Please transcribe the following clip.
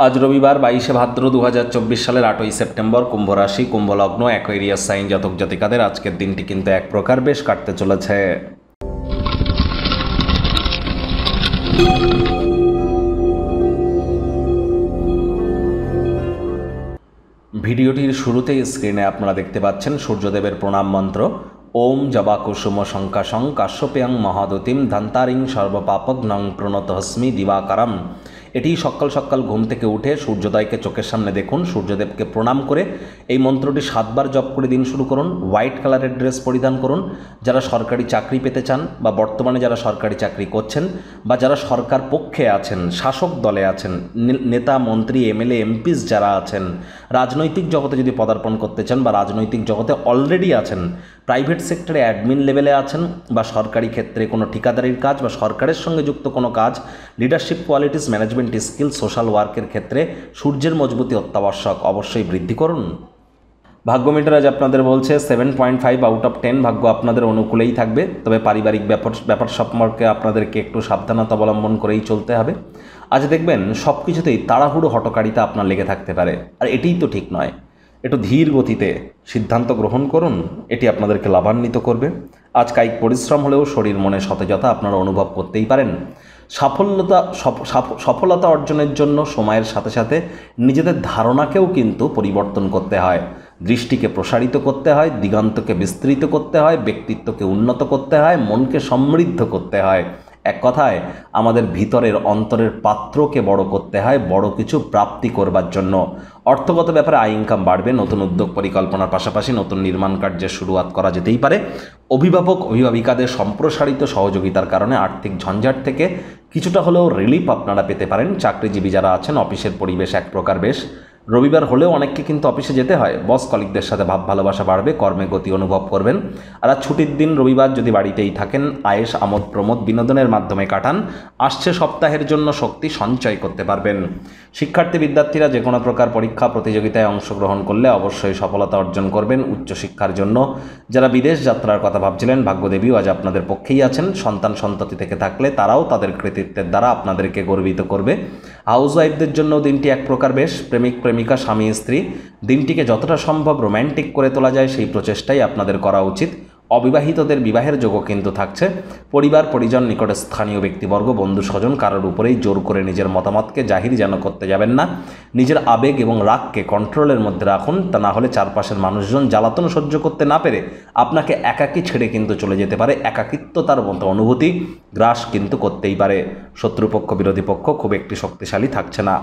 আজ রবিবার 22শে ভাদ্র 2024 সালের 8ই সেপ্টেম্বর, কুম্ভ রাশি, কুম্ভ লগ্ন, অ্যাকোয়ারিয়াস সাইন জাতক জাতিকাদের আজকের দিনটি কিন্তু এক প্রকার বেশ কাটতে চলেছে। ভিডিওটির শুরুতেই স্ক্রিনে আপনারা দেখতে পাচ্ছেন সূর্যদেবের প্রণাম মন্ত্র। ওম জবা কুসুম শঙ্কাশং কাশ্যপেয়ং মহাদতিম ধন্তারিং সর্বপাপগ্নং প্রণতহস্মি দিবাকারম। এটি সকাল সকাল ঘুম থেকে উঠে সূর্যোদয়কে চোখের সামনে দেখুন, সূর্যদেবকে প্রণাম করে এই মন্ত্রটি 7 বার জপ করে দিন শুরু করুন। হোয়াইট কালারের ড্রেস পরিধান করুন। যারা সরকারি চাকরি পেতে চান বা বর্তমানে যারা সরকারি চাকরি করছেন বা যারা সরকার পক্ষে আছেন, শাসক দলে আছেন, নেতা মন্ত্রী এমএলএ এমপিস যারা আছেন, রাজনৈতিক জগতে যদি পদার্পণ করতে চান বা রাজনৈতিক জগতে অলরেডি আছেন, প্রাইভেট সেক্টরে অ্যাডমিন লেভেলে আছেন বা সরকারি ক্ষেত্রে কোনো ঠিকাদারির কাজ বা সরকারের সঙ্গে যুক্ত কোনো কাজ, leadership qualities, management skill, social ওয়ার্কের ক্ষেত্রে সূর্যের মজবুতি অত্যাবশ্যক। অবশ্যই বৃদ্ধি করুন। ভাগ্য মিটার আজ আপনাদের বলছে 7.5 আউট অফ 10 ভাগ্য আপনাদের অনুকূলেই থাকবে। তবে পারিবারিক ব্যাপার সম্পর্কে আপনাদেরকে একটু সাবধানতা অবলম্বন করেই চলতে হবে। আজ দেখবেন সব কিছুতেই তাড়াহুড়ো হটকারিতা আপনার লেগে থাকতে পারে, আর এটিই তো ঠিক নয়। একটু ধীর গতিতে সিদ্ধান্ত গ্রহণ করুন, এটি আপনাদেরকে লাভান্বিত করবে। আজ কায়িক পরিশ্রম হলেও শরীর মনে সতেজতা আপনারা অনুভব করতেই পারেন। সফলতা অর্জনের জন্য সময়ের সাথে সাথে নিজেদের ধারণাকেও কিন্তু পরিবর্তন করতে হয়, দৃষ্টিকে প্রসারিত করতে হয়, দিগন্তকে বিস্তৃত করতে হয়, ব্যক্তিত্বকে উন্নত করতে হয়, মনকে সমৃদ্ধ করতে হয়। এক কথায় আমাদের ভিতরের অন্তরের পাত্রকে বড় করতে হয় বড় কিছু প্রাপ্তি করবার জন্য। অর্থগত ব্যাপারে আয় ইনকাম বাড়বে, নতুন উদ্যোগ পরিকল্পনার পাশাপাশি নতুন নির্মাণ কার্যের শুরুয়াত করা যেতেই পারে। অভিভাবক অভিভাবিকাদের সম্প্রসারিত সহযোগিতার কারণে আর্থিক ঝঞ্ঝাট থেকে কিছুটা হলেও রিলিফ আপনারা পেতে পারেন। চাকরিজীবী যারা আছেন, অফিসের পরিবেশ এক প্রকার বেশ। রবিবার হলেও অনেককে কিন্তু অফিসে যেতে হয়। বস কলিগদের সাথে ভাব ভালোবাসা বাড়বে, কর্মে গতি অনুভব করবেন। আর ছুটির দিন রবিবার যদি বাড়িতেই থাকেন, আয়েশ আমোদ প্রমোদ বিনোদনের মাধ্যমে কাটান। আসছে সপ্তাহের জন্য শক্তি সঞ্চয় করতে পারবেন। শিক্ষার্থী বিদ্যার্থীরা যে কোনো প্রকার পরীক্ষা প্রতিযোগিতায় অংশগ্রহণ করলে অবশ্যই সফলতা অর্জন করবেন উচ্চশিক্ষার জন্য। যারা বিদেশ যাত্রার কথা ভাবছিলেন, ভাগ্যদেবীও আজ আপনাদের পক্ষেই আছেন। সন্তান সন্ততি থেকে থাকলে তারাও তাদের কৃতিত্বের দ্বারা আপনাদেরকে গর্বিত করবে। হাউস ওয়াইফদের জন্য দিনটি এক প্রকার বেশ। প্রেমিক প্রেমিকা, স্বামী স্ত্রী দিনটিকে যতটা সম্ভব রোম্যান্টিক করে তোলা যায় সেই প্রচেষ্টাই আপনাদের করা উচিত। অবিবাহিতদের বিবাহের যোগও কিন্তু থাকছে। পরিবার পরিজন, নিকটে স্থানীয় ব্যক্তিবর্গ, বন্ধু স্বজন কারোর উপরেই জোর করে নিজের মতামতকে জাহির যেন করতে যাবেন না। নিজের আবেগ এবং রাগকে কন্ট্রোলের মধ্যে রাখুন, তা না হলে চারপাশের মানুষজন জ্বালাতন সহ্য করতে না পেরে আপনাকে একাকী ছেড়ে কিন্তু চলে যেতে পারে। একাকিত্বতার মতো অনুভূতি গ্রাস কিন্তু করতেই পারে। শত্রুপক্ষ বিরোধী পক্ষ খুব একটি শক্তিশালী থাকছে না।